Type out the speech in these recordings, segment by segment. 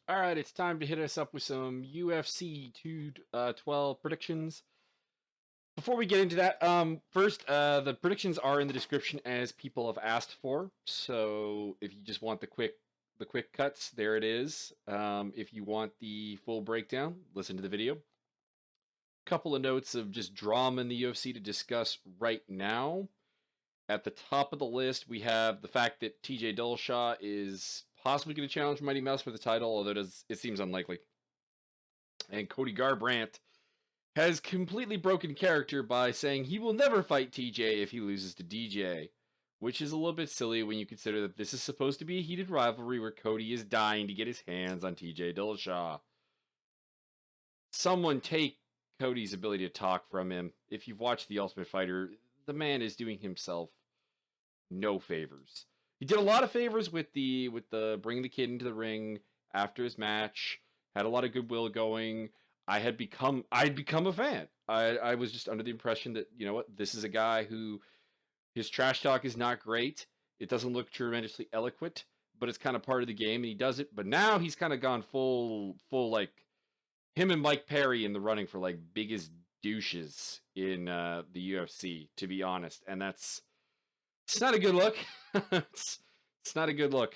All right, it's time to hit us up with some UFC 212 predictions. Before we get into that, first, the predictions are in the description as people have asked for. So if you just want the quick cuts, there it is. If you want the full breakdown, listen to the video. Couple of notes of just drama in the UFC to discuss right now. At the top of the list, we have the fact that TJ Dillashaw is possibly going to challenge Mighty Mouse for the title, although it seems unlikely. And Cody Garbrandt has completely broken character by saying he will never fight TJ if he loses to DJ, which is a little bit silly when you consider that this is supposed to be a heated rivalry where Cody is dying to get his hands on TJ Dillashaw. Someone take Cody's ability to talk from him. If you've watched The Ultimate Fighter, the man is doing himself no favors. He did a lot of favors with the bringing the kid into the ring after his match. Had a lot of goodwill going. I'd become a fan. I was just under the impression that, you know what, this is a guy who his trash talk is not great. It doesn't look tremendously eloquent, but it's kind of part of the game and he does it. But now he's kind of gone full like him and Mike Perry in the running for like biggest douches in the UFC, to be honest. And it's not a good look. it's not a good look.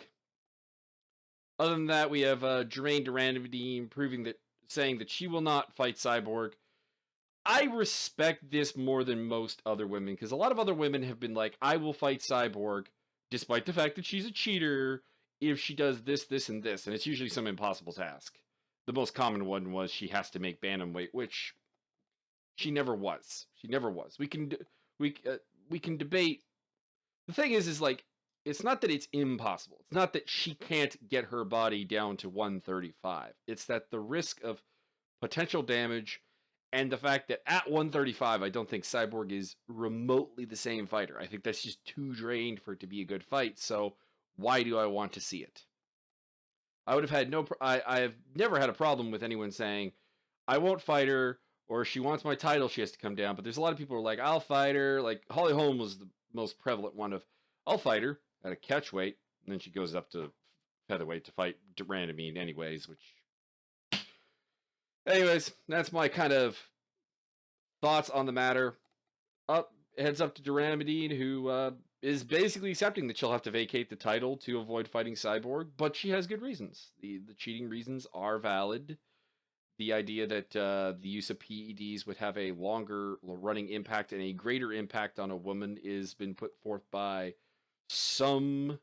Other than that, we have Jermaine Durandine saying that she will not fight Cyborg. I respect this more than most other women, because a lot of other women have been like, I will fight Cyborg, despite the fact that she's a cheater, if she does this, this, and this. And it's usually some impossible task. The most common one was she has to make bantamweight, which she never was. She never was. We can debate. The thing is like, it's not that it's impossible. It's not that she can't get her body down to 135. It's that the risk of potential damage and the fact that at 135, I don't think Cyborg is remotely the same fighter. I think that's just too drained for it to be a good fight. So why do I want to see it? I would have had I have never had a problem with anyone saying, I won't fight her, or if she wants my title, she has to come down. But there's a lot of people who are like, I'll fight her. Like Holly Holm was the most prevalent one of, I'll fight her at a catchweight, and then she goes up to featherweight to fight Durandine anyways, anyways, that's my kind of thoughts on the matter. Heads up to Durandine, who is basically accepting that she'll have to vacate the title to avoid fighting Cyborg, but she has good reasons. The cheating reasons are valid. The idea that the use of PEDs would have a longer running impact and a greater impact on a woman is been put forth by some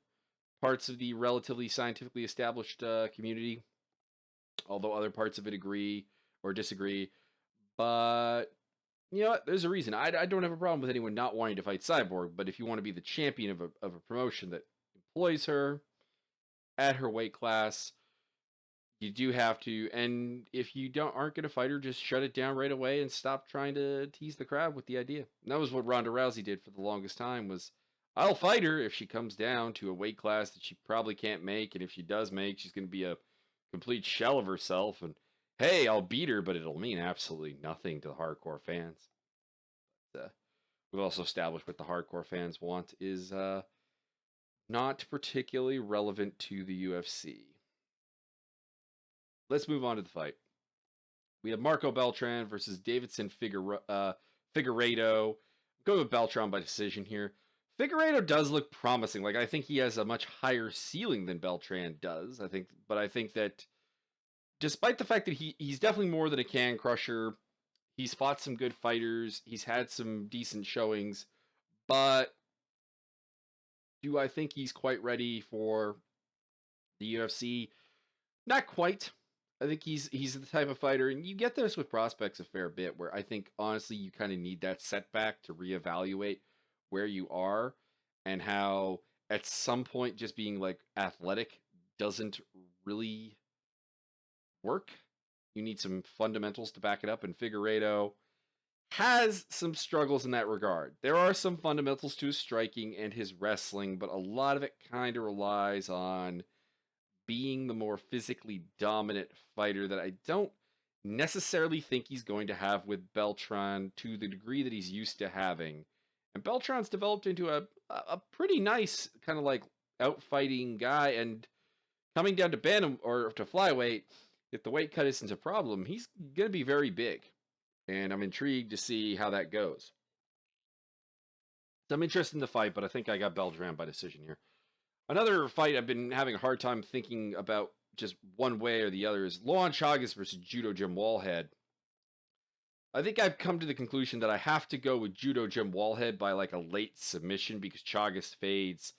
parts of the relatively scientifically established community, although other parts of it agree or disagree. But you know what? There's a reason. I don't have a problem with anyone not wanting to fight Cyborg, but if you want to be the champion of a promotion that employs her at her weight class, you do have to. And if you aren't going to fight her, just shut it down right away and stop trying to tease the crowd with the idea. And that was what Ronda Rousey did for the longest time. Was I'll fight her if she comes down to a weight class that she probably can't make, and if she does make, she's going to be a complete shell of herself. And hey, I'll beat her, but it'll mean absolutely nothing to the hardcore fans. But, we've also established what the hardcore fans want is not particularly relevant to the UFC. Let's move on to the fight. We have Marco Beltran versus Davidson Figueiredo. Go with Beltran by decision here. Figueiredo does look promising. Like, I think he has a much higher ceiling than Beltran does. But I think that despite the fact that he's definitely more than a can crusher, he's fought some good fighters, he's had some decent showings, but do I think he's quite ready for the UFC? Not quite. I think he's the type of fighter, and you get this with prospects a fair bit, where I think, honestly, you kind of need that setback to reevaluate where you are and how at some point just being like athletic doesn't really work. You need some fundamentals to back it up, and Figueiredo has some struggles in that regard. There are some fundamentals to his striking and his wrestling, but a lot of it kind of relies on being the more physically dominant fighter that I don't necessarily think he's going to have with Beltran to the degree that he's used to having. And Beltran's developed into a pretty nice kind of like outfighting guy, and Coming down to bantam or to flyweight, if the weight cut isn't a problem, he's going to be very big. And I'm intrigued to see how that goes. So I'm interested in the fight, but I think I got Beltran by decision here. Another fight I've been having a hard time thinking about just one way or the other is Luan Chagas versus Judo Jim Wallhead. I think I've come to the conclusion that I have to go with Judo Jim Wallhead by like a late submission because Chagas fades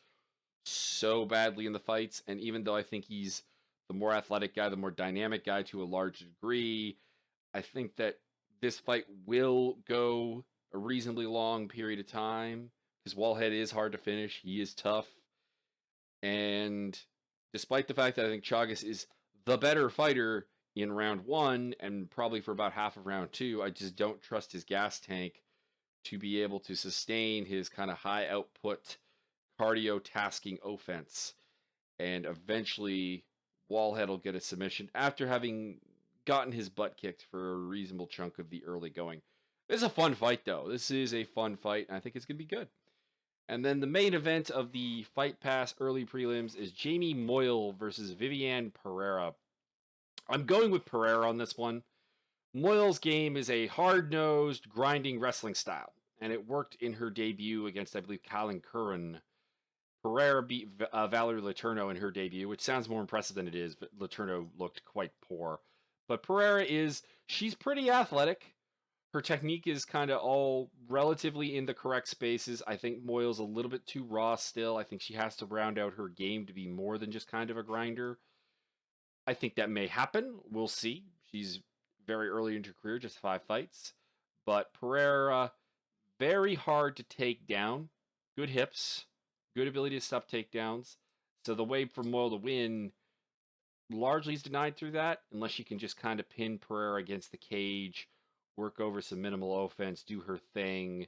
so badly in the fights. And even though I think he's the more athletic guy, the more dynamic guy to a large degree, I think that this fight will go a reasonably long period of time because Wallhead is hard to finish. He is tough. And despite the fact that I think Chagas is the better fighter in round one and probably for about half of round two, I just don't trust his gas tank to be able to sustain his kind of high output cardio tasking offense. And eventually, Wallhead will get a submission after having gotten his butt kicked for a reasonable chunk of the early going. This is a fun fight, though. This is a fun fight, and I think it's going to be good. And then the main event of the Fight Pass early prelims is Jamie Moyle versus Viviane Pereira. I'm going with Pereira on this one. Moyle's game is a hard-nosed, grinding wrestling style, and it worked in her debut against, I believe, Colin Curran. Pereira beat Valerie Letourneau in her debut, which sounds more impressive than it is, but Letourneau looked quite poor. But Pereira she's pretty athletic. Her technique is kind of all relatively in the correct spaces. I think Moyle's a little bit too raw still. I think she has to round out her game to be more than just kind of a grinder. I think that may happen. We'll see. She's very early in her career, just 5 fights. But Pereira, very hard to take down. Good hips, good ability to stop takedowns. So the way for Moyle to win largely is denied through that, unless she can just kind of pin Pereira against the cage, work over some minimal offense, do her thing.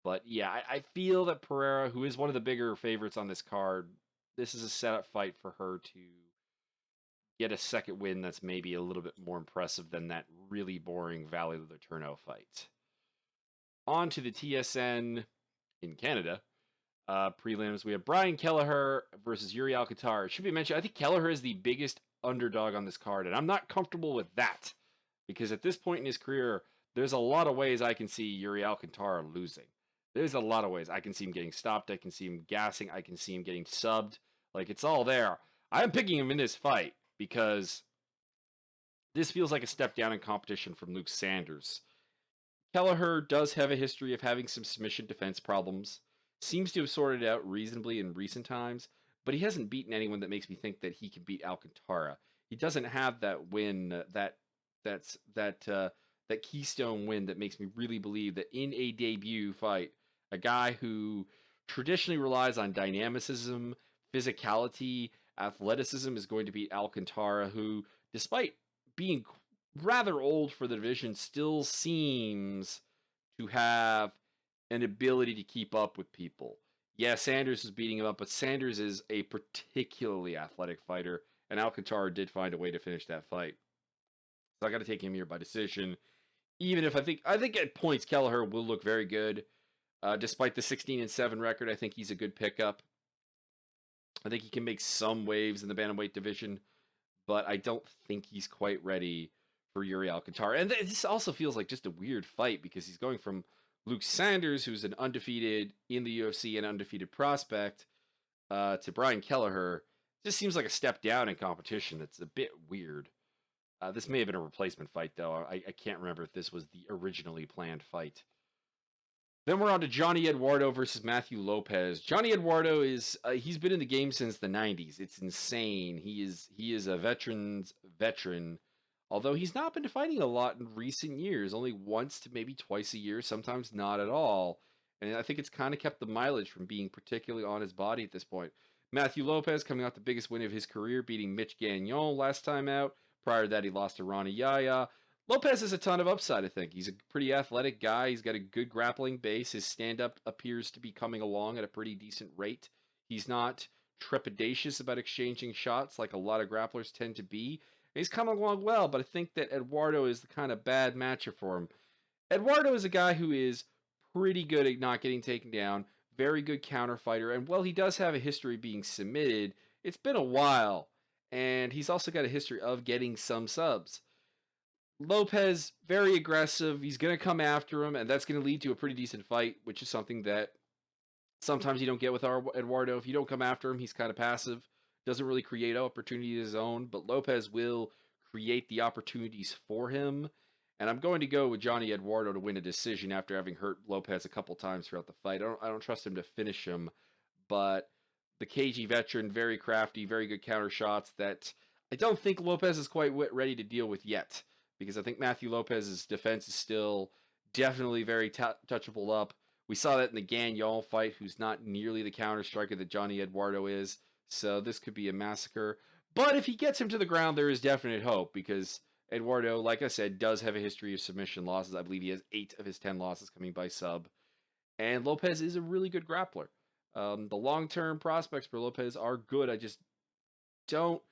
But yeah, I feel that Pereira, who is one of the bigger favorites on this card, this is a setup fight for her to get a second win that's maybe a little bit more impressive than that really boring Valley of the Turno fight. On to the TSN in Canada. Prelims, we have Brian Kelleher versus Yuri Alcantara. It should be mentioned, I think Kelleher is the biggest underdog on this card, and I'm not comfortable with that because at this point in his career, there's a lot of ways I can see Yuri Alcantara losing. There's a lot of ways. I can see him getting stopped. I can see him gassing. I can see him getting subbed. Like, it's all there. I'm picking him in this fight because this feels like a step down in competition from Luke Sanders. Kelleher does have a history of having some submission defense problems. Seems to have sorted it out reasonably in recent times, but he hasn't beaten anyone that makes me think that he can beat Alcantara. He doesn't have that win, that keystone win that makes me really believe that in a debut fight, a guy who traditionally relies on dynamicism, physicality, athleticism is going to beat Alcantara, who, despite being rather old for the division, still seems to have an ability to keep up with people. Yeah, Sanders is beating him up, but Sanders is a particularly athletic fighter, and Alcantara did find a way to finish that fight. So I got to take him here by decision. Even if I think at points Kelleher will look very good, despite the 16-7 record. I think he's a good pickup. I think he can make some waves in the bantamweight division, but I don't think he's quite ready for Yuri Alcantara. And this also feels like just a weird fight because he's going from Luke Sanders, who's an undefeated in the UFC and undefeated prospect, to Brian Kelleher. Just seems like a step down in competition. That's a bit weird. This may have been a replacement fight, though. I can't remember if this was the originally planned fight. Then we're on to Johnny Eduardo versus Matthew Lopez. Johnny Eduardo he's been in the game since the 90s. It's insane. He is a veteran's veteran, although he's not been fighting a lot in recent years, only once to maybe twice a year, sometimes not at all. And I think it's kind of kept the mileage from being particularly on his body at this point. Matthew Lopez coming off the biggest win of his career, beating Mitch Gagnon last time out. Prior to that, he lost to Ronnie Yaya. Lopez has a ton of upside, I think. He's a pretty athletic guy. He's got a good grappling base. His stand-up appears to be coming along at a pretty decent rate. He's not trepidatious about exchanging shots like a lot of grapplers tend to be. He's coming along well, but I think that Eduardo is the kind of bad matchup for him. Eduardo is a guy who is pretty good at not getting taken down, very good counter fighter, and while he does have a history of being submitted, it's been a while. and he's also got a history of getting some subs. Lopez, very aggressive. He's going to come after him, and that's going to lead to a pretty decent fight, which is something that sometimes you don't get with Eduardo. If you don't come after him, he's kind of passive, doesn't really create opportunity of his own, but Lopez will create the opportunities for him. And I'm going to go with Johnny Eduardo to win a decision after having hurt Lopez a couple times throughout the fight. I don't trust him to finish him, but the cagey veteran, very crafty, very good counter shots that I don't think Lopez is quite ready to deal with yet, because I think Matthew Lopez's defense is still definitely very touchable up. We saw that in the Gagnon fight, who's not nearly the counter striker that Johnny Eduardo is. So this could be a massacre. But if he gets him to the ground, there is definite hope, because Eduardo, like I said, does have a history of submission losses. I believe he has 8 of his 10 losses coming by sub. And Lopez is a really good grappler. The long-term prospects for Lopez are good. I just don't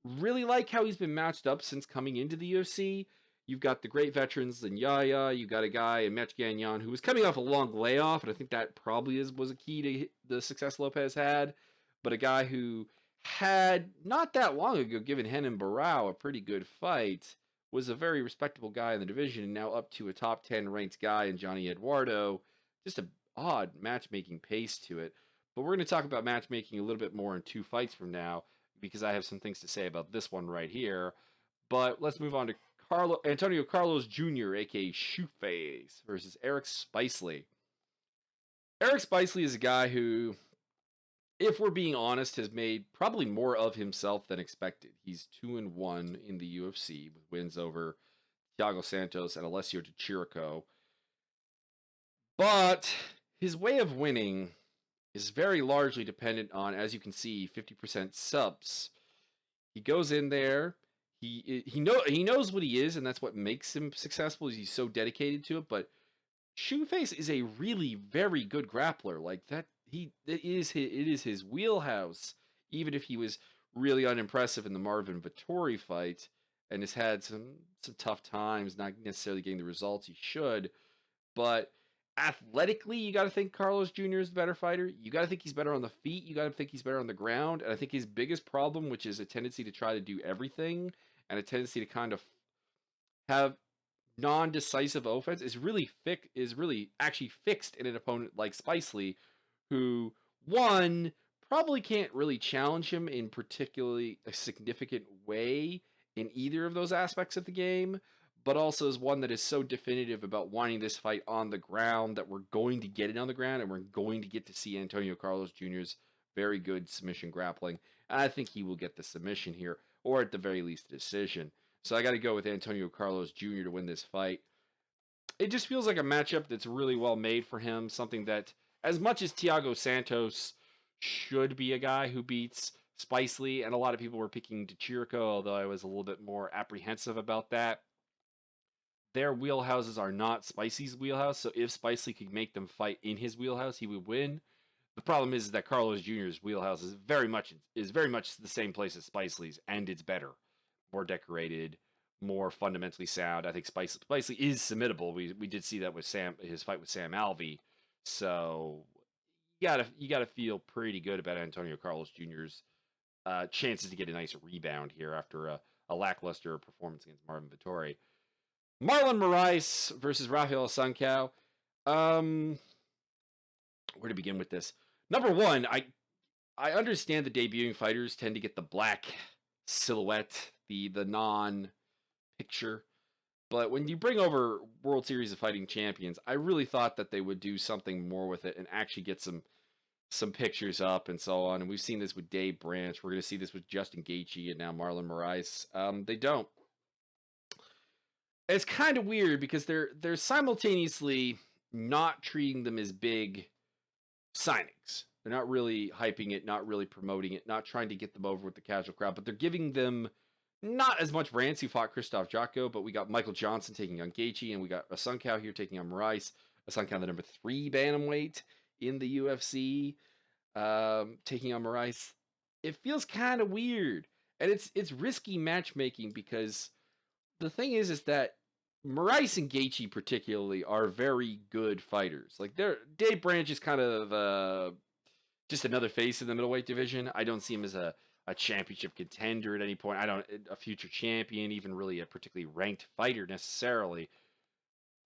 really like how he's been matched up since coming into the UFC. You've got the great veterans in Yaya. You've got a guy in Mech Gagnon who was coming off a long layoff, and I think that probably was a key to the success Lopez had. But a guy who had, not that long ago, given Renan Barão a pretty good fight, was a very respectable guy in the division, and now up to a top 10 ranked guy in Johnny Eduardo. Just an odd matchmaking pace to it. But we're going to talk about matchmaking a little bit more in 2 fights from now, because I have some things to say about this one right here. But let's move on to Antonio Carlos Jr., aka Shoeface, versus Eric Spicely. Eric Spicely is a guy who, if we're being honest, has made probably more of himself than expected. He's 2-1 in the UFC with wins over Thiago Santos and Alessio Di Chirico. But his way of winning is very largely dependent on, as you can see, 50% subs. He goes in there. He knows what he is, and that's what makes him successful. Is he's so dedicated to it. But Shoeface is a really very good grappler. Like that, it is his wheelhouse. Even if he was really unimpressive in the Marvin Vettori fight, and has had some tough times, not necessarily getting the results he should, but athletically, you got to think Carlos Jr. is the better fighter. You got to think he's better on the feet. You got to think he's better on the ground. And I think his biggest problem, which is a tendency to try to do everything and a tendency to kind of have non-decisive offense, is really actually fixed in an opponent like Spicely, who, one, probably can't really challenge him in particularly a significant way in either of those aspects of the game, but also is one that is so definitive about wanting this fight on the ground that we're going to get it on the ground, and we're going to get to see Antonio Carlos Jr.'s very good submission grappling. And I think he will get the submission here, or at the very least a decision. So I got to go with Antonio Carlos Jr. to win this fight. It just feels like a matchup that's really well made for him, something that, as much as Thiago Santos should be a guy who beats Spicely, and a lot of people were picking Di Chirico, although I was a little bit more apprehensive about that, their wheelhouses are not Spicely's wheelhouse, so if Spicely could make them fight in his wheelhouse, he would win. The problem is that Carlos Jr.'s wheelhouse is very much the same place as Spicely's, and it's better, more decorated, more fundamentally sound. I think Spicely is submittable. We did see that with his fight with Sam Alvey, so you gotta feel pretty good about Antonio Carlos Jr.'s chances to get a nice rebound here after a lackluster performance against Marvin Vettori. Marlon Moraes versus Rafael Assunção. Where to begin with this? Number one, I understand the debuting fighters tend to get the black silhouette, the non-picture. But when you bring over World Series of Fighting champions, I really thought that they would do something more with it and actually get some pictures up and so on. And we've seen this with Dave Branch. We're going to see this with Justin Gaethje and now Marlon Moraes. They don't. It's kind of weird because they're simultaneously not treating them as big signings. They're not really hyping it, not really promoting it, not trying to get them over with the casual crowd, but they're giving them not as much Rance, who fought Christoph Jotko, but we got Michael Johnson taking on Gaethje, and we got Assunção here taking on Moraes. Assunção, the number 3 bantamweight in the UFC, taking on Moraes. It feels kind of weird, and it's risky matchmaking because the thing is that Moraes and Gaethje particularly are very good fighters. Like Dave Branch is kind of just another face in the middleweight division. I don't see him as a a championship contender at any point. I don't a future champion, even really a particularly ranked fighter necessarily.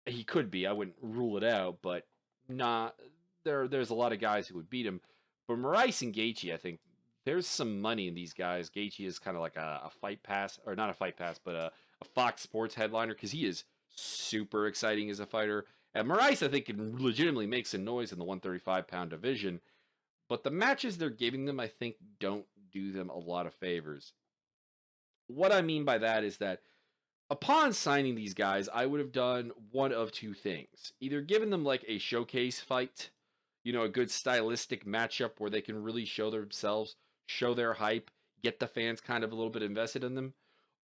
He could be. I wouldn't rule it out, but not there's a lot of guys who would beat him. But Moraes and Gaethje, I think there's some money in these guys. Gaethje is kind of like a fight pass, or not a fight pass, but a Fox Sports headliner because he is super exciting as a fighter. And Moraes, I think, can legitimately make some noise in the 135-pound division. But the matches they're giving them, I think, don't do them a lot of favors. What I mean by that is that upon signing these guys, I would have done one of two things. Either given them like a showcase fight, a good stylistic matchup where they can really show themselves, show their hype, get the fans kind of a little bit invested in them.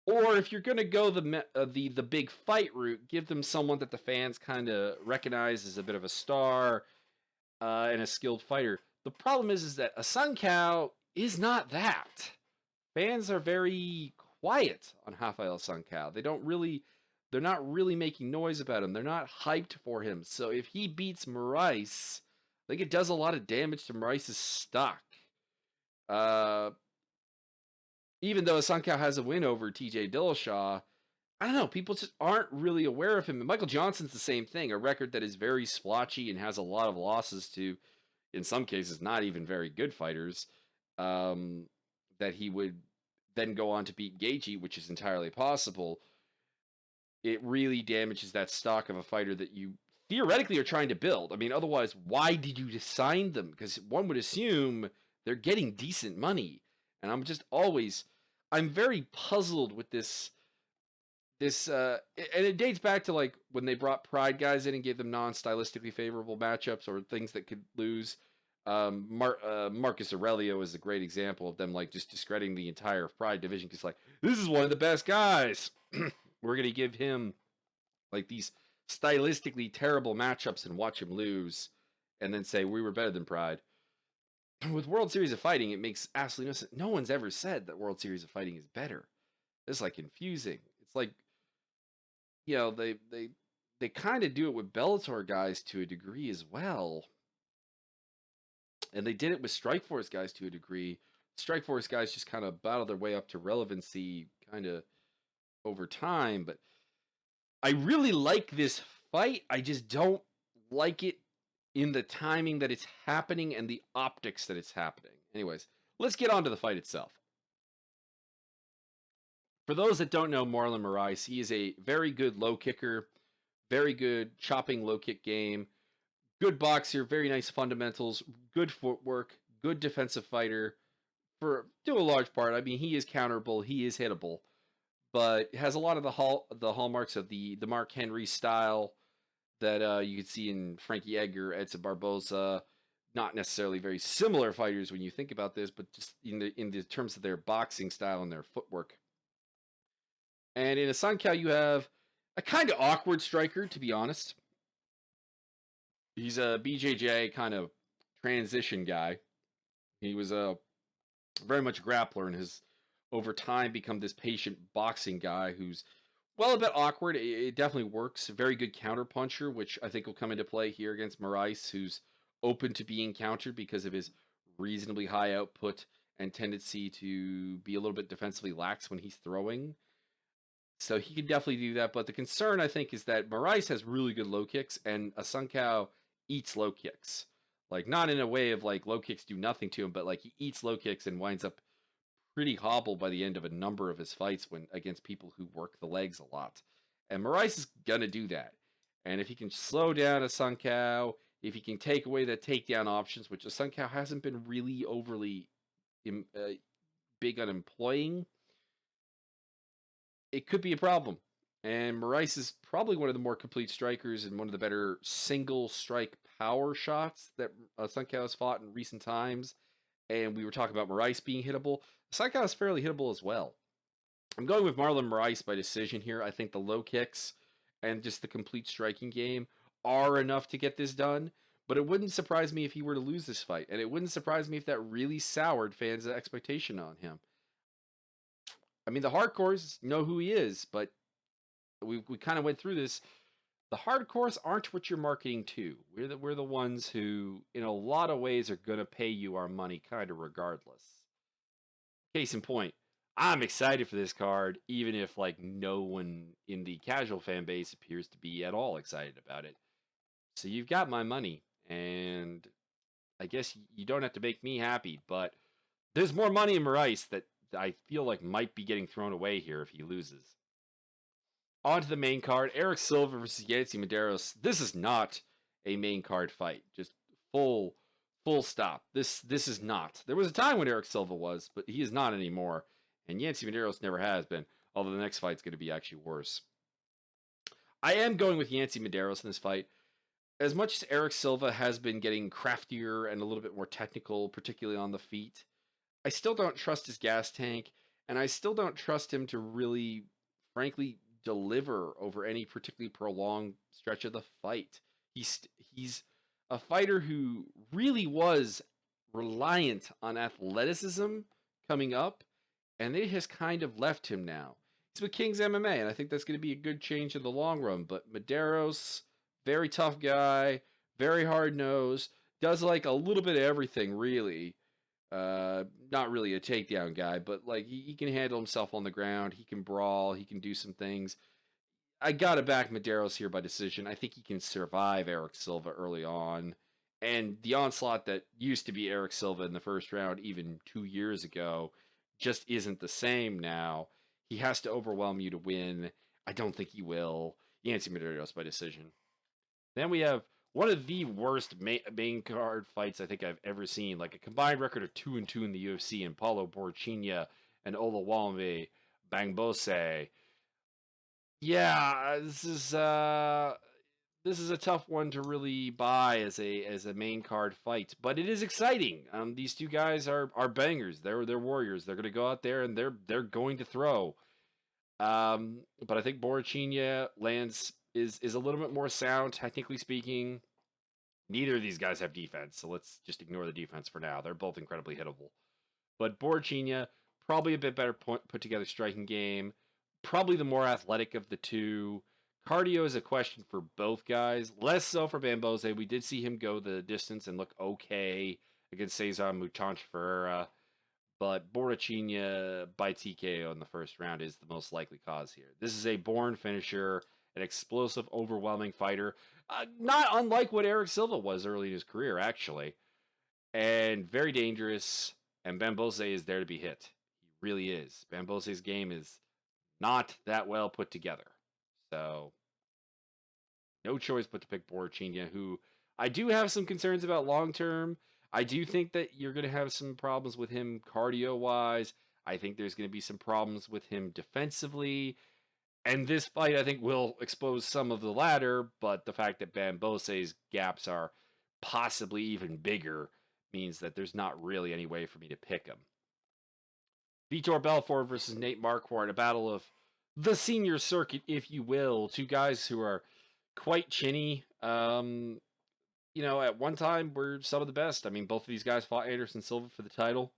Or if you're going to go the big fight route, give them someone that the fans kind of recognize as a bit of a star and a skilled fighter. The problem is that a Sun Cow is not that. Fans are very quiet on Rafael Sun Cow. They're not really making noise about him. They're not hyped for him. So if he beats Moraes, I think it does a lot of damage to Moraes' stock. Even though Sun Cow has a win over TJ Dillashaw, I don't know. People just aren't really aware of him. And Michael Johnson's the same thing. A record that is very splotchy and has a lot of losses to, in some cases, not even very good fighters. That he would then go on to beat Gaethje, which is entirely possible. It really damages that stock of a fighter that you theoretically are trying to build. I mean, otherwise, why did you just sign them? Because one would assume they're getting decent money. And I'm very puzzled with this, and it dates back to like when they brought Pride guys in and gave them non-stylistically favorable matchups or things that could lose. Marcus Aurelio is a great example of them like just discrediting the entire Pride division because like this is one of the best guys. We're gonna give him like these stylistically terrible matchups and watch him lose, and then say we were better than Pride. With World Series of Fighting, it makes absolutely no sense. No one's ever said that World Series of Fighting is better. It's like confusing. It's like they kind of do it with Bellator guys to a degree as well. And they did it with Strikeforce guys to a degree. Strikeforce guys just kind of battle their way up to relevancy kind of over time. But I really like this fight. I just don't like it in the timing that it's happening and the optics that it's happening. Anyways, let's get on to the fight itself. For those that don't know Marlon Moraes, he is a very good low kicker, very good chopping low kick game. Good boxer, very nice fundamentals, good footwork, good defensive fighter. To a large part, I mean, he is counterable, he is hittable, but has a lot of the hallmarks of the Mark Henry style that you could see in Frankie Edgar, Edson Barboza. Not necessarily very similar fighters when you think about this, but just in the terms of their boxing style and their footwork. And in a Sun Cow, you have a kind of awkward striker, to be honest. He's a BJJ kind of transition guy. He was very much a grappler and has over time become this patient boxing guy who's, well, a bit awkward. It definitely works. Very good counter puncher, which I think will come into play here against Moraes, who's open to being countered because of his reasonably high output and tendency to be a little bit defensively lax when he's throwing. So he can definitely do that. But the concern, I think, is that Moraes has really good low kicks, and a Sun Cow eats low kicks. Like, not in a way of, like, low kicks do nothing to him, but, like, he eats low kicks and winds up pretty hobbled by the end of a number of his fights when against people who work the legs a lot. And Moraes is going to do that. And if he can slow down a Sun Cow, if he can take away the takedown options, which a Sun Cow hasn't been really overly big on employing, it could be a problem. And Moraes is probably one of the more complete strikers and one of the better single strike power shots that Sun Cow has fought in recent times. And we were talking about Moraes being hittable. Sun Cow is fairly hittable as well. I'm going with Marlon Moraes by decision here. I think the low kicks and just the complete striking game are enough to get this done. But it wouldn't surprise me if he were to lose this fight. And it wouldn't surprise me if that really soured fans' expectation on him. I mean, the hardcores know who he is, but we kind of went through this. The hardcores aren't what you're marketing to. We're the ones who, in a lot of ways, are going to pay you our money kind of regardless. Case in point, I'm excited for this card, even if like no one in the casual fan base appears to be at all excited about it. So you've got my money, and I guess you don't have to make me happy, but there's more money in Moraes that I feel like might be getting thrown away here if he loses. On to the main card, Eric Silva versus Yancy Medeiros. This is not a main card fight. Just full stop. This is not. There was a time when Eric Silva was, but he is not anymore. And Yancy Medeiros never has been, although the next fight's going to be actually worse. I am going with Yancy Medeiros in this fight. As much as Eric Silva has been getting craftier and a little bit more technical, particularly on the feet, I still don't trust his gas tank, and I still don't trust him to really, frankly, deliver over any particularly prolonged stretch of the fight. He's a fighter who really was reliant on athleticism coming up, and it has kind of left him now. He's with King's MMA, and I think that's going to be a good change in the long run. But Medeiros, very tough guy, very hard nosed, does like a little bit of everything, really. Not really a takedown guy, but like he can handle himself on the ground. He can brawl. He can do some things. I gotta back Medeiros here by decision. I think he can survive Eric Silva early on. And the onslaught that used to be Eric Silva in the first round, even 2 years ago, just isn't the same now. He has to overwhelm you to win. I don't think he will. Yancy Medeiros by decision. Then we have one of the worst main card fights I think I've ever seen. Like a combined record of 2-2 in the UFC, and Paulo Borrachinha and Wallhead Bangbose. Yeah, this is a tough one to really buy as a main card fight, but it is exciting. These two guys are bangers. They're warriors. They're going to go out there and they're going to throw. But I think Borrachinha is a little bit more sound, technically speaking. Neither of these guys have defense, so let's just ignore the defense for now. They're both incredibly hittable. But Borrachinha, probably a bit better put together striking game. Probably the more athletic of the two. Cardio is a question for both guys. Less so for Bambose. We did see him go the distance and look okay against Cesar Mutanch Pereira. But Borrachinha by TKO in the first round is the most likely cause here. This is a born finisher, an explosive, overwhelming fighter. Not unlike what Eric Silva was early in his career, actually. And very dangerous. And Bambose is there to be hit. He really is. Bambose's game is not that well put together. So, no choice but to pick Borrachinha, who I do have some concerns about long term. I do think that you're going to have some problems with him cardio-wise. I think there's going to be some problems with him defensively. And this fight, I think, will expose some of the latter, but the fact that Bambose's gaps are possibly even bigger means that there's not really any way for me to pick him. Vitor Belfort versus Nate Marquardt, a battle of the senior circuit, if you will. Two guys who are quite chinny. At one time, were some of the best. I mean, both of these guys fought Anderson Silva for the title.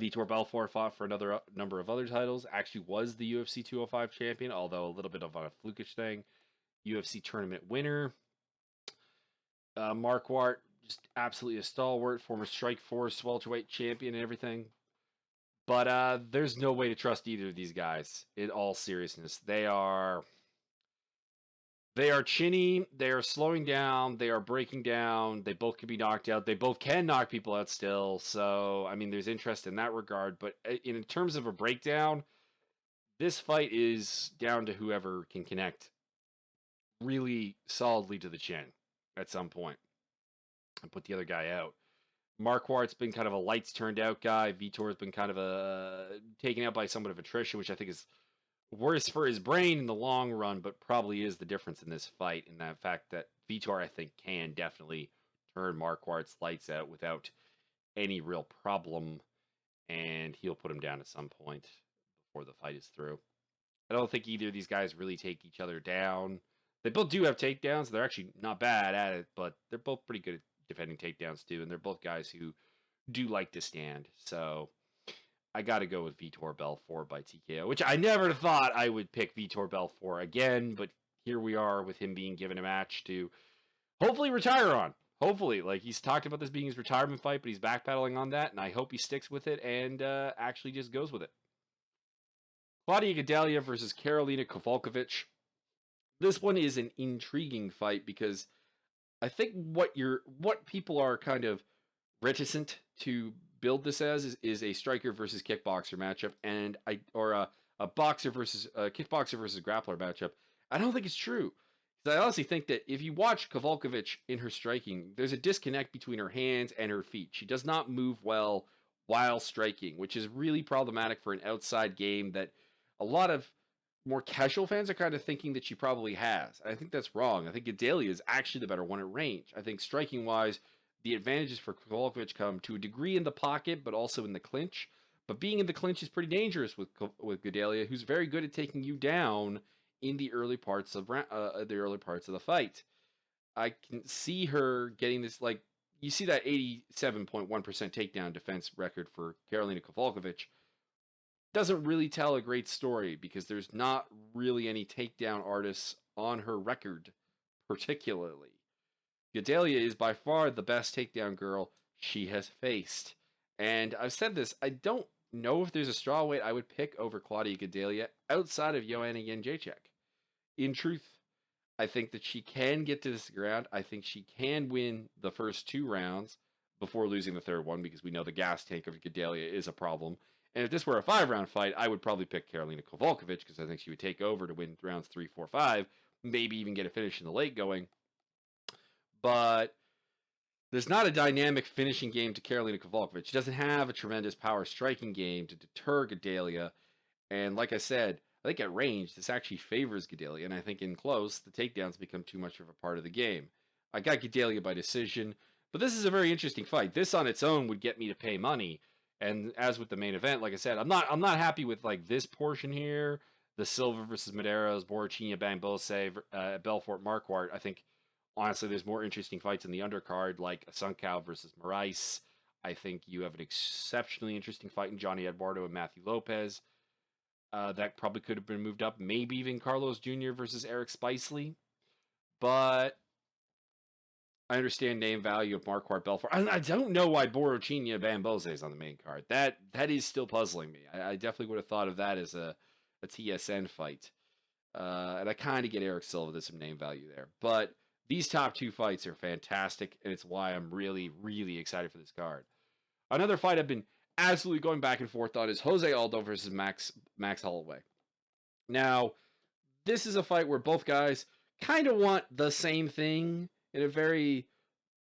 Vitor Belfort fought for another number of other titles. Actually was the UFC 205 champion, although a little bit of a flukish thing. UFC tournament winner. Marquardt, just absolutely a stalwart, former Strikeforce welterweight champion and everything. But there's no way to trust either of these guys, in all seriousness. They are chinny, they are slowing down, they are breaking down, they both can be knocked out, they both can knock people out still, so, I mean, there's interest in that regard, but in terms of a breakdown, this fight is down to whoever can connect really solidly to the chin at some point and put the other guy out. Marquardt's been kind of a lights turned out guy, Vitor's been kind of taken out by somewhat of attrition, which I think is worse for his brain in the long run, but probably is the difference in this fight, in that fact that Vitor, I think, can definitely turn Marquardt's lights out without any real problem, and he'll put him down at some point before the fight is through. I don't think either of these guys really take each other down. They both do have takedowns. They're actually not bad at it, but they're both pretty good at defending takedowns too, and they're both guys who do like to stand, so I got to go with Vitor Belfort by TKO, which I never thought I would pick Vitor Belfort again, but here we are with him being given a match to hopefully retire on. Hopefully, like he's talked about this being his retirement fight, but he's backpedaling on that, and I hope he sticks with it and actually just goes with it. Claudia Gadelha versus Karolina Kowalkiewicz. This one is an intriguing fight because I think what people are kind of reticent to build this as is a striker versus kickboxer matchup, and a boxer versus a kickboxer versus grappler matchup. I don't think it's true. I honestly think that if you watch Kowalkiewicz in her striking, there's a disconnect between her hands and her feet. She does not move well while striking, which is really problematic for an outside game that a lot of more casual fans are kind of thinking that she probably has. I think that's wrong. I think Gadelha is actually the better one at range. I think striking wise, the advantages for Kowalkiewicz come to a degree in the pocket, but also in the clinch. But being in the clinch is pretty dangerous with Gadelha, who's very good at taking you down in the early parts of the fight. I can see her getting this, like, you see that 87.1% takedown defense record for Karolina Kowalkiewicz doesn't really tell a great story because there's not really any takedown artists on her record, particularly. Gadelha is by far the best takedown girl she has faced. And I've said this, I don't know if there's a strawweight I would pick over Claudia Gadelha outside of Joanna Jędrzejczyk. In truth, I think that she can get to this ground. I think she can win the first 2 rounds before losing the third one because we know the gas tank of Gadelha is a problem. And if this were a 5-round fight, I would probably pick Karolina Kowalkiewicz because I think she would take over to win rounds 3, 4, 5, maybe even get a finish in the late going. But there's not a dynamic finishing game to Karolina Kowalkiewicz. She doesn't have a tremendous power striking game to deter Gadelha. And like I said, I think at range, this actually favors Gadelha, and I think in close, the takedowns become too much of a part of the game. I got Gadelha by decision, but this is a very interesting fight. This on its own would get me to pay money, and as with the main event, like I said, I'm not happy with like this portion here. The Silva versus Medeiros, Borrachinha, Bambose, Belfort, Marquardt. I think honestly, there's more interesting fights in the undercard, like Asuncao versus Moraes. I think you have an exceptionally interesting fight in Johnny Eduardo and Matthew Lopez. That probably could have been moved up. Maybe even Carlos Jr. versus Eric Spicely. But I understand name value of Marquardt Belfort. I don't know why Borrachinha Bambose is on the main card. That is still puzzling me. I definitely would have thought of that as a TSN fight. And I kind of get Eric Silva. There's some name value there. But these top 2 fights are fantastic, and it's why I'm really, really excited for this card. Another fight I've been absolutely going back and forth on is Jose Aldo versus Max Holloway. Now, this is a fight where both guys kind of want the same thing in a very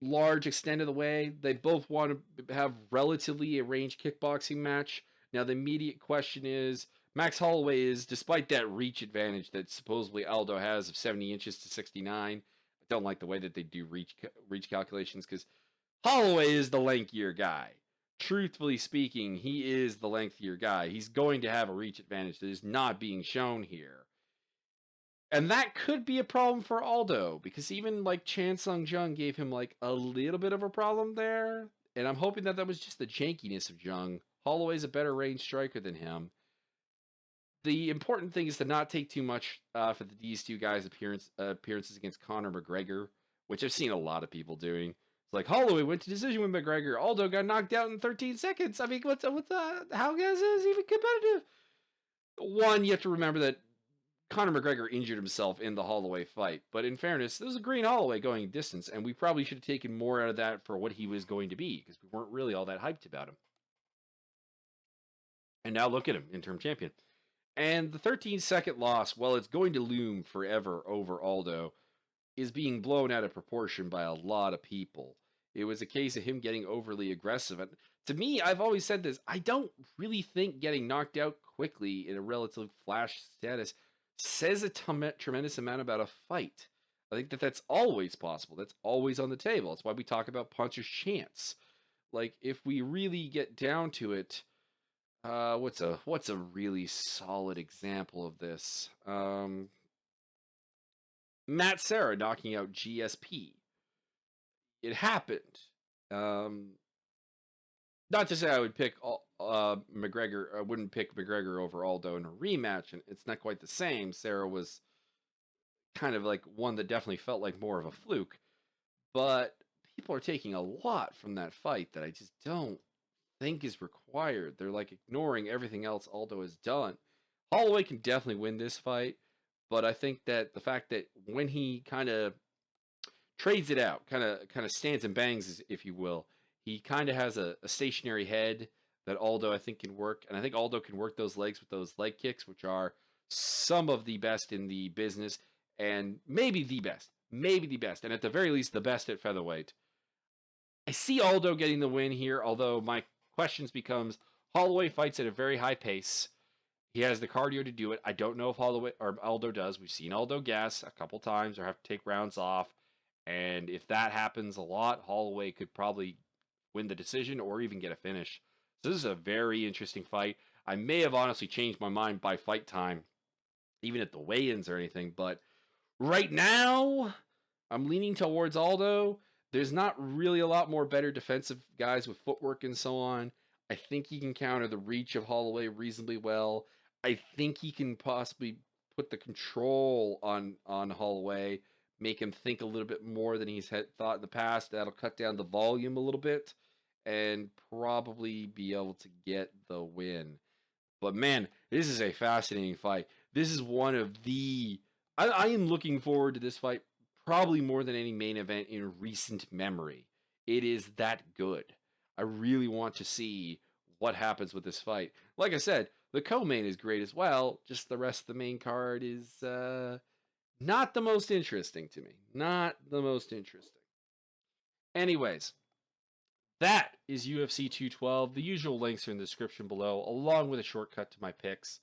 large extent of the way. They both want to have relatively a range kickboxing match. Now, the immediate question is, Max Holloway is, despite that reach advantage that supposedly Aldo has of 70 inches to 69, I don't like the way that they do reach calculations because Holloway is the lankier guy. Truthfully speaking, he is the lengthier guy. He's going to have a reach advantage that is not being shown here. And that could be a problem for Aldo, because even like Chan Sung Jung gave him like a little bit of a problem there. And I'm hoping that was just the jankiness of Jung. Holloway's a better range striker than him. The important thing is to not take too much for these two guys' appearances against Conor McGregor, which I've seen a lot of people doing. Like, Holloway went to decision with McGregor. Aldo got knocked out in 13 seconds. I mean, how is this even competitive? One, you have to remember that Conor McGregor injured himself in the Holloway fight. But in fairness, this was a green Holloway going distance, and we probably should have taken more out of that for what he was going to be, because we weren't really all that hyped about him. And now look at him, interim champion. And the 13-second loss, while it's going to loom forever over Aldo, is being blown out of proportion by a lot of people. It was a case of him getting overly aggressive. And to me, I've always said this, I don't really think getting knocked out quickly in a relative flash status says a tremendous amount about a fight. I think that's always possible. That's always on the table. That's why we talk about puncher's chance. Like, if we really get down to it, what's a really solid example of this? Matt Serra knocking out GSP. It happened. Not to say I would pick McGregor. I wouldn't pick McGregor over Aldo in a rematch, and it's not quite the same. Serra was kind of like one that definitely felt like more of a fluke. But people are taking a lot from that fight that I just don't think is required. They're like ignoring everything else Aldo has done. Holloway can definitely win this fight, but I think that the fact that when he kind of trades it out, kind of stands and bangs, if you will, he kind of has a stationary head that Aldo I think can work, and I think Aldo can work those legs with those leg kicks, which are some of the best in the business, and maybe the best, and at the very least the best at featherweight. I see Aldo getting the win here, although my questions becomes Holloway fights at a very high pace. He has the cardio to do it. I don't know if Holloway or Aldo does. We've seen Aldo gas a couple times or have to take rounds off. And if that happens a lot, Holloway could probably win the decision or even get a finish. So this is a very interesting fight. I may have honestly changed my mind by fight time, even at the weigh-ins or anything, but right now, I'm leaning towards Aldo. There's not really a lot more better defensive guys with footwork and so on. I think he can counter the reach of Holloway reasonably well. I think he can possibly put the control on Holloway, make him think a little bit more than he's thought in the past. That'll cut down the volume a little bit and probably be able to get the win. But man, this is a fascinating fight. This is one of the. I am looking forward to this fight probably more than any main event in recent memory. It is that good. I really want to see what happens with this fight. Like I said, the co-main is great as well. Just the rest of the main card is not the most interesting to me. Not the most interesting. Anyways, that is UFC 212. The usual links are in the description below, along with a shortcut to my picks.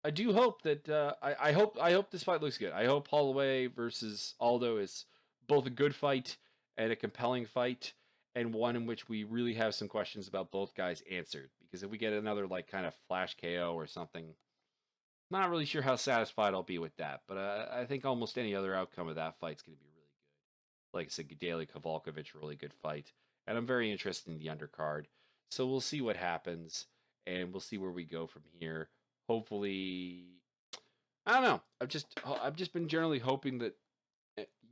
I do hope that I hope this fight looks good. I hope Holloway versus Aldo is both a good fight and a compelling fight, and one in which we really have some questions about both guys answered. Because if we get another like kind of flash KO or something, not really sure how satisfied I'll be with that. But I think almost any other outcome of that fight's going to be really good. Like I said, Gadelha Kowalkiewicz, really good fight, and I'm very interested in the undercard. So we'll see what happens, and we'll see where we go from here. Hopefully, I don't know. I've just been generally hoping that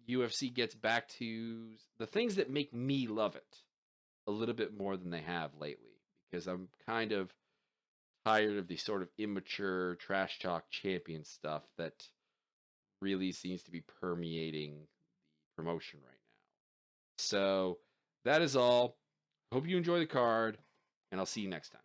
UFC gets back to the things that make me love it a little bit more than they have lately, because I'm kind of tired of the sort of immature trash talk champion stuff that really seems to be permeating the promotion right now. So that is all. Hope you enjoy the card, and I'll see you next time.